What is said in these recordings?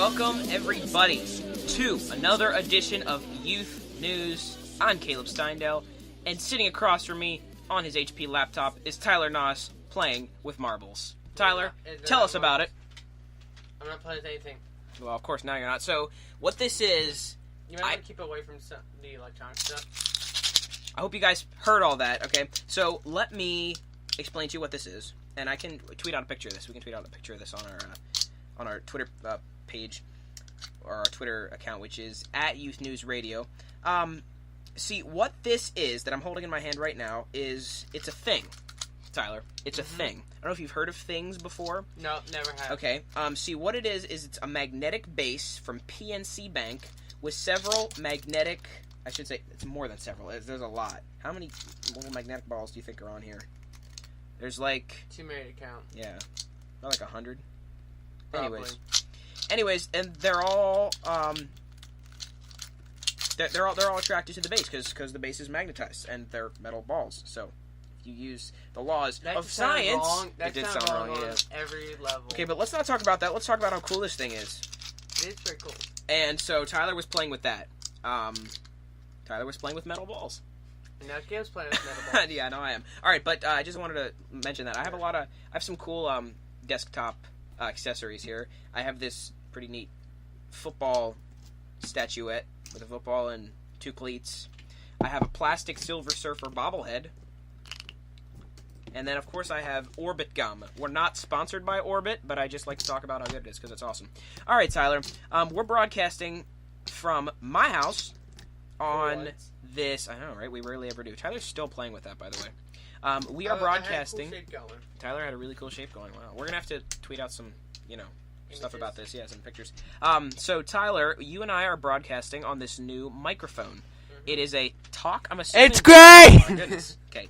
Welcome, everybody, to another edition of Youth News. I'm Caleb Steindale, and sitting across from me on his HP laptop is Tyler Noss playing with marbles. Tyler, tell us about it. I'm not playing with anything. Well, of course, now you're not. So, what this is... You might want to keep away from the electronic stuff. I hope you guys heard all that, okay? So, let me explain to you what this is. And I can tweet out a picture of this. We can tweet out a picture of this on our Twitter page, or our Twitter account, which is @YouthNewsRadio. See, what this is that I'm holding in my hand right now is, it's a thing, Tyler. It's a thing. I don't know if you've heard of things before. No, never have. Okay. See, what it is it's a magnetic base from PNC Bank with several magnetic... I should say, it's more than several. There's a lot. How many little magnetic balls do you think are on here? There's like... Too many to count. Yeah. Not like 100. Probably. Anyways, and they're all they're all attracted to the base because the base is magnetized and they're metal balls. So if you use the laws of science, it did sound wrong on every level. Okay, but let's not talk about that. Let's talk about how cool this thing is. It is pretty cool. And so Tyler was playing with that. Tyler was playing with metal balls. And now Caleb's playing with metal balls. Yeah, no, I am. All right, but I just wanted to mention that I have some cool desktop accessories here. I have this pretty neat football statuette with a football and two cleats. I have a plastic Silver Surfer bobblehead. And then, of course, I have Orbit gum. We're not sponsored by Orbit, but I just like to talk about how good it is because it's awesome. All right, Tyler. We're broadcasting from my house on this... I know, right? We rarely ever do. Tyler's still playing with that, by the way. We are broadcasting. I had a cool shape going. Tyler had a really cool shape going. Wow. We're going to have to tweet out some, stuff about this. Yeah, some pictures. So, Tyler, you and I are broadcasting on this new microphone. Mm-hmm. It is a talk. I'm assuming... It's great! Oh, my goodness. Okay.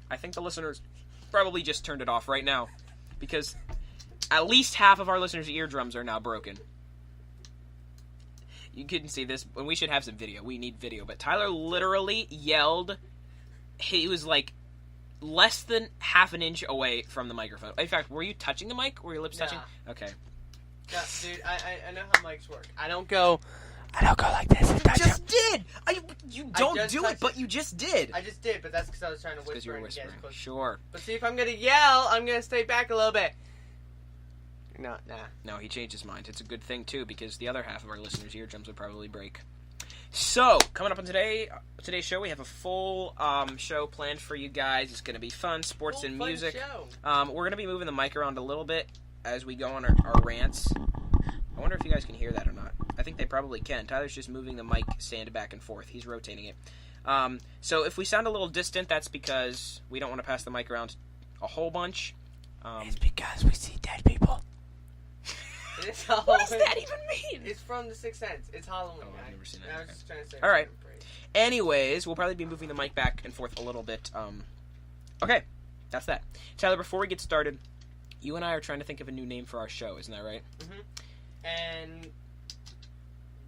I think the listeners probably just turned it off right now because at least half of our listeners' eardrums are now broken. You couldn't see this, and we should have some video. We need video. But Tyler literally yelled. He was like less than half an inch away from the microphone. In fact, were you touching the mic? Were your lips touching? Okay. No, dude, I know how mics work. I don't go like this. You just did! You don't do it, but you just did. I just did, but that's because I was trying to whisper. Because you were whispering. Sure. But see, if I'm going to yell, I'm going to stay back a little bit. No, nah. No, he changed his mind. It's a good thing, too, because the other half of our listeners' eardrums would probably break. So, coming up on today's show, we have a full show planned for you guys. It's going to be fun, sports and music. We're going to be moving the mic around a little bit as we go on our rants. I wonder if you guys can hear that or not. I think they probably can. Tyler's just moving the mic stand back and forth. He's rotating it. So if we sound a little distant, that's because we don't want to pass the mic around a whole bunch. It's because we see dead people. It's what does that even mean? It's from The Sixth Sense. It's Halloween. Oh, I've never seen that. I was just trying to say. All right. Anyways, we'll probably be moving the mic back and forth a little bit. Okay, that's that. Tyler, before we get started, you and I are trying to think of a new name for our show. Isn't that right? Mm-hmm. And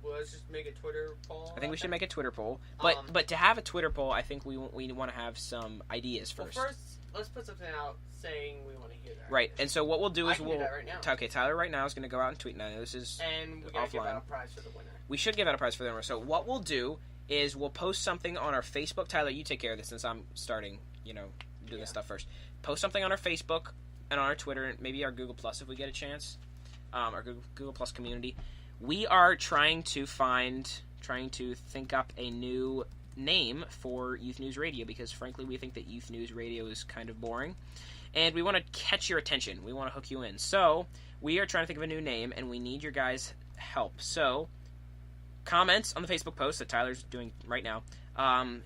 let's just make a Twitter poll. I think we should make a Twitter poll. But to have a Twitter poll, I think we want to have some ideas first. Well, first, let's put something out saying we want to hear that. Right, and so what we'll do is we'll... do that right now. Okay, Tyler right now is going to go out and tweet. Now, this is and we're going to give out a prize for the winner. We should give out a prize for the winner. So what we'll do is we'll post something on our Facebook. Tyler, you take care of this since I'm starting, do this stuff first. Post something on our Facebook and on our Twitter and maybe our Google Plus if we get a chance. Our Google Plus community. We are trying to think up a new name for Youth News Radio because, frankly, we think that Youth News Radio is kind of boring. And we want to catch your attention. We want to hook you in. So, we are trying to think of a new name, and we need your guys' help. So, comments on the Facebook post that Tyler's doing right now.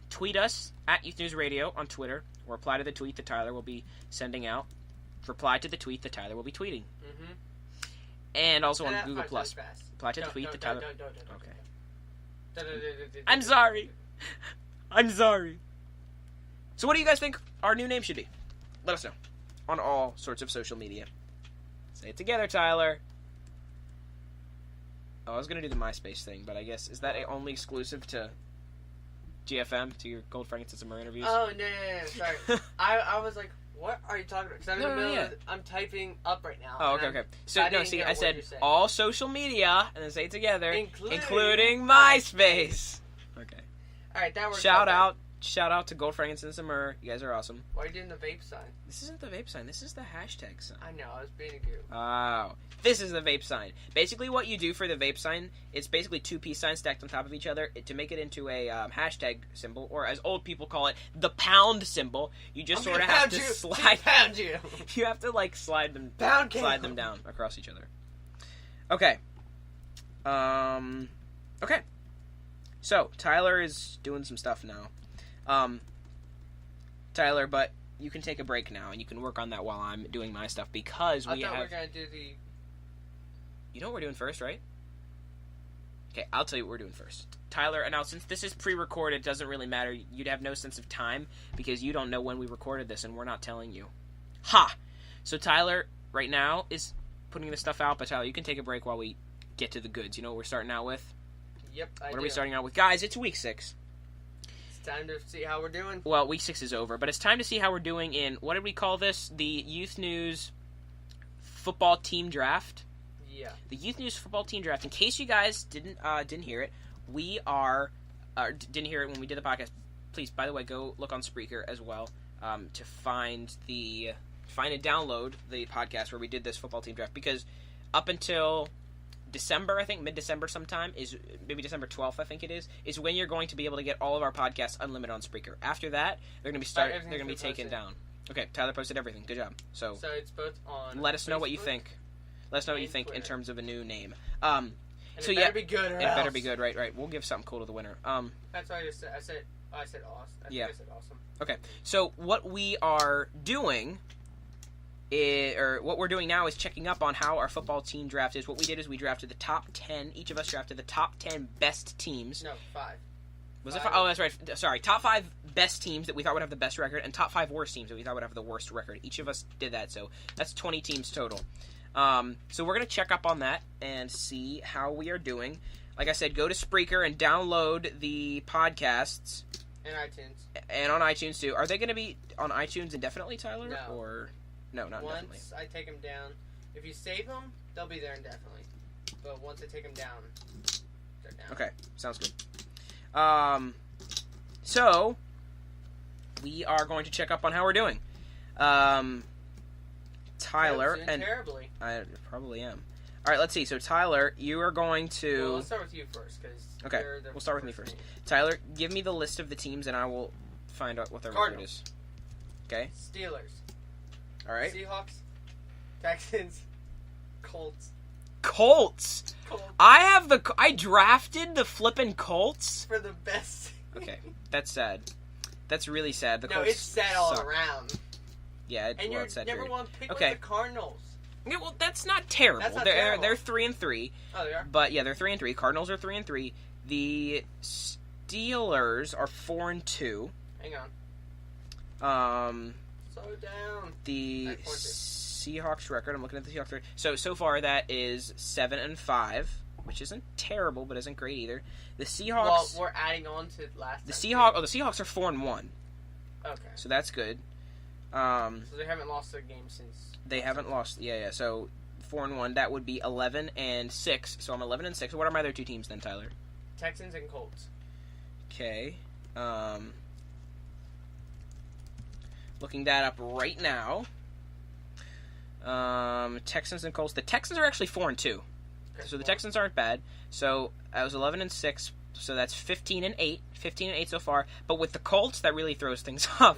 Tweet us at Youth News Radio on Twitter, or reply to the tweet that Tyler will be sending out. Reply to the tweet that Tyler will be tweeting. Mm-hmm. And also on Google Plus. Reply to the tweet that Tyler... Okay. I'm sorry. I'm sorry. So what do you guys think our new name should be? Let us know. On all sorts of social media. Say it together, Tyler. Oh, I was going to do the MySpace thing, but I guess, is that only exclusive to GFM, to your Gold Frankenstein Summer interviews? Oh, no, sorry. I was like, What are you talking about? 'Cause I'm No, in the middle yeah. of, I'm typing up right now. Oh, and okay. So So, no, see, I said all social media, and then say it together, including MySpace. Okay. Alright, that works. Shout out to Gold, Frankincense, and Myrrh. You guys are awesome. Why are you doing the vape sign? This isn't the vape sign. This is the hashtag sign. I know, I was being a goof. Oh. This is the vape sign. Basically, what you do for the vape sign, it's basically two peace signs stacked on top of each other. To make it into a hashtag symbol, or as old people call it, the pound symbol, you just sort of have to slide... Pound you! You have to, like, slide them down across each other. Okay. Okay. So, Tyler is doing some stuff now. Tyler, but you can take a break now, and you can work on that while I'm doing my stuff, because I thought we were going to do the... You know what we're doing first, right? Okay, I'll tell you what we're doing first. Tyler, and now since this is pre-recorded, it doesn't really matter. You'd have no sense of time, because you don't know when we recorded this, and we're not telling you. Ha! So Tyler, right now, is putting this stuff out, but Tyler, you can take a break while we get to the goods. You know what we're starting out with? Yep, I do. What are we starting out with? Guys, it's week 6. It's time to see how we're doing. Well, week 6 is over, but it's time to see how we're doing in, what did we call this? The Youth News Football Team Draft? Yeah. The Youth News Football Team Draft. In case you guys didn't hear it, we are... didn't hear it when we did the podcast, please, by the way, go look on Spreaker as well to find and download the podcast where we did this football team draft, because up until December, I think, mid-December sometime, is maybe December 12th, I think it is when you're going to be able to get all of our podcasts unlimited on Spreaker. After that, they're going to be taken down. Okay, Tyler posted everything. Good job. So it's both on let us know Facebook what you think. Let us know what you think Twitter. in terms of a new name. And so it better be good, or it else. better be good. Right. We'll give something cool to the winner. That's what I just said. I said awesome. I said awesome. Okay. So what we are doing or what we're doing now is checking up on how our football team draft is. What we did is we drafted the top 10. Each of us drafted the top 10 best teams. No, 5. Was it 5? Oh, that's right. Sorry. Top 5 best teams that we thought would have the best record, and top 5 worst teams that we thought would have the worst record. Each of us did that, so that's 20 teams total. So we're going to check up on that and see how we are doing. Like I said, go to Spreaker and download the podcasts. And iTunes. And on iTunes, too. Are they going to be on iTunes indefinitely, Tyler? No. Or... No, not indefinitely. Once I take them down, if you save them, they'll be there indefinitely. But once I take them down, they're down. Okay, sounds good. So we are going to check up on how we're doing. Tyler and terribly. I probably am. All right, let's see. So Tyler, you are going to. Well, let's start with you first, because okay, we'll start with me first. Tyler, give me the list of the teams, and I will find out what their record is. Okay. Steelers. All right. Seahawks, Texans, Colts. Colts. I drafted the flippin' Colts for the best. Okay, that's sad. That's really sad. The Colts it's sad all suck. around. Yeah, and you're number one pick with the Cardinals. Yeah, well, that's not terrible. That's not they're terrible. 3-3. Oh, they are. But yeah, they're 3-3. Cardinals are 3-3. The Steelers are 4-2. Hang on. Slow down. The Seahawks record. I'm looking at the Seahawks record. So far that is 7-5, which isn't terrible, but isn't great either. The Seahawks. Well, we're adding on to last. The Seahawks are 4-1. Okay. So that's good. So they haven't lost a game since. They haven't lost. Yeah. So 4-1. That would be 11-6. So I'm 11-6. What are my other two teams then, Tyler? Texans and Colts. Okay. Looking that up right now. Texans and Colts. The Texans are actually 4-2. Okay, so the Texans aren't bad. So I was 11-6. So that's 15-8. 15-8 so far. But with the Colts, that really throws things off.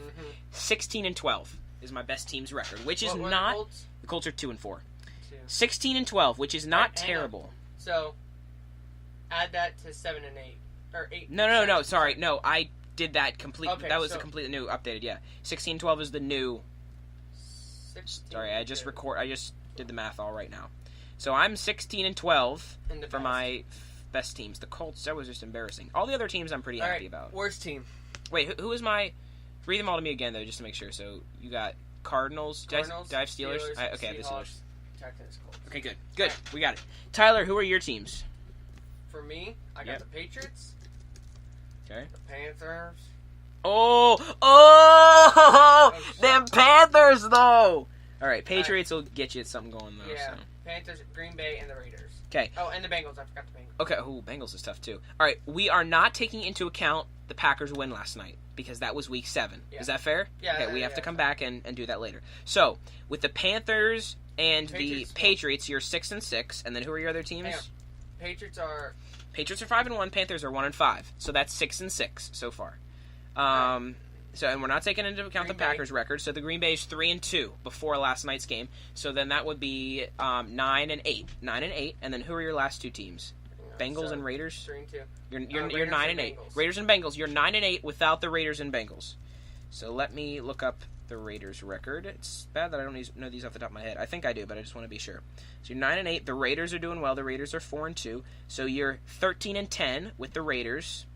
16-12 is my best team's record, which is not. The Colts are 2-4. 16-12, which is not terrible. So add that to 7-8 or 8. No. Sorry, no. I did that completely. Okay, that was a completely new updated. Yeah, 16-12 is the new. Sorry, I just did the math all right now. So I'm 16-12 for my best teams. The Colts, that was just embarrassing. All the other teams I'm pretty happy about. Worst team. Wait, who is my? Read them all to me again though, just to make sure. So you got Cardinals. Did I have Steelers? Okay, I have the Steelers. Texans, Colts. Okay, good. Right. We got it. Tyler, who are your teams? For me, I got the Patriots. Okay. The Panthers. Oh! Them Panthers! Panthers, though. All right, Patriots will get you something going, though. Yeah, So. Panthers, Green Bay, and the Raiders. Okay. Oh, and the Bengals. I forgot the Bengals. Okay, Bengals is tough, too. All right, we are not taking into account the Packers' win last night because that was Week 7. Yeah. Is that fair? Yeah. Okay, we have to come back and do that later. So, with the Panthers and the Patriots, you're 6-6, and then who are your other teams? Hang on. Patriots are 5-1. Panthers are 1-5. So that's 6-6 so far. So, and we're not taking into account the Packers' record. So the Green Bay is 3-2 before last night's game. So then that would be 9-8. 9-8, and then who are your last two teams? Bengals and Raiders. 3-2. You're 9-8. Raiders and Bengals. You're 9-8 without the Raiders and Bengals. So let me look up the Raiders' record. It's bad that I don't know these off the top of my head. I think I do, but I just want to be sure. So you're 9-8. The Raiders are doing well. The Raiders are 4-2. So you're 13-10 with the Raiders.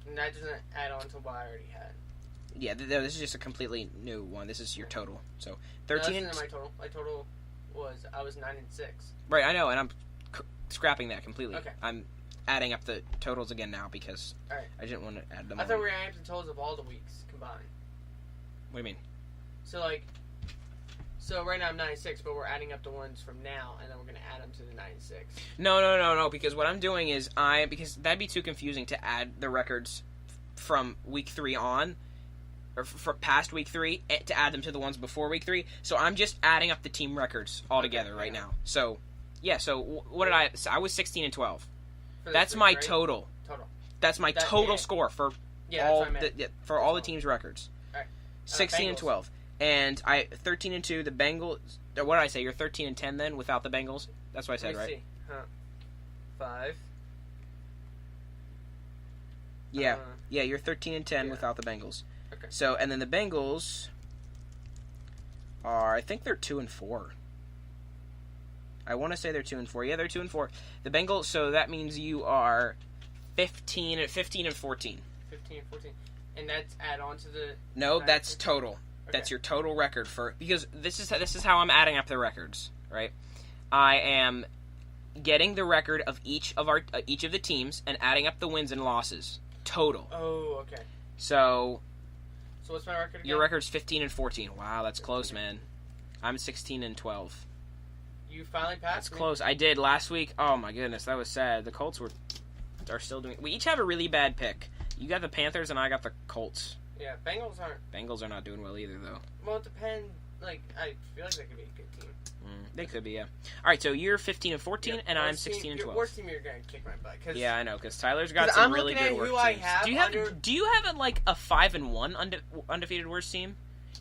And that doesn't add on to what I already had. Yeah, this is just a completely new one. This is your total. So 13. No, that's my total. My total I was 9-6. Right, I know, and I'm scrapping that completely. Okay. I'm adding up the totals again now because right. I didn't want to add them. I thought we were adding up the totals of all the weeks combined. What do you mean? So right now I'm 9-6, but we're adding up the ones from now, and then we're going to add them to the 9-6. No. Because what I'm doing is because that'd be too confusing to add the records from week 3 on, or for past week 3 to add them to the ones before week 3. So I'm just adding up the team records all together right now. So yeah. So what did I was 16-12. That's my total. That's my total score for all the teams' records. All right. 16-12. And 13-2. The Bengals. What did I say? You're 13-10 then without the Bengals. That's what I said, right? See. 5. Yeah, You're 13-10 without the Bengals. Okay. So and then the Bengals are. I think they're 2-4. I want to say they're 2-4. Yeah, they're 2-4. The Bengals. So that means you are 15 and 14. 15 and 14. And that's add on to the. No, that's total. Okay. That's your total record because this is how I'm adding up the records, right? I am getting the record of each of the teams and adding up the wins and losses total. Oh, okay. So what's my record again? Your record's 15 and 14. Wow, that's close, man. I'm 16-12. You finally passed. That's close. I did last week. Oh my goodness, that was sad. The Colts are still doing. We each have a really bad pick. You got the Panthers and I got the Colts. Yeah, Bengals aren't. Bengals are not doing well either, though. Well, it depends. I feel like they could be a good team. They could be, yeah. All right, so you're 15-14, and I'm 16-12. Worst team, you're gonna kick my butt. Yeah, I know, because Tyler's got some really good worst teams. Do you have like a 5-1 undefeated worst team?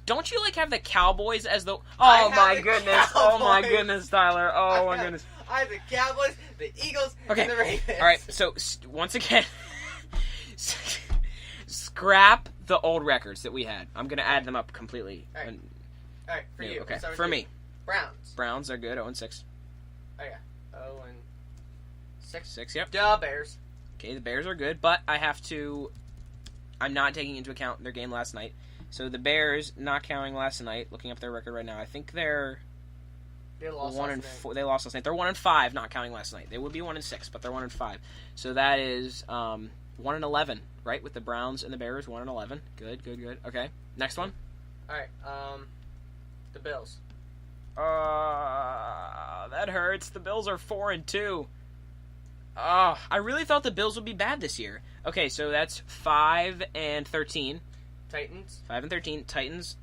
Don't you have the Cowboys as the? Oh my goodness, Tyler! Oh my goodness! I have the Cowboys, the Eagles, and the Ravens. All right, so once again, scrap the old records that we had. I'm gonna add them up completely. All right, for you. Okay, for me. Browns are good. 0-6. Oh yeah, 0-6. 6. Yep. Duh, Bears. Okay, the Bears are good, but I'm not taking into account their game last night. So the Bears, not counting last night, looking up their record right now, I think they lost 1-4. They lost last night. They're 1-5, not counting last night. They would be 1-6, but they're 1-5. So that is 1-11, right? With the Browns and the Bears, 1-11. Good. Okay, next one. All right, the Bills. That hurts. The Bills are 4-2. I really thought the Bills would be bad this year. Okay, so that's 5-13. Titans. 5-13. Titans.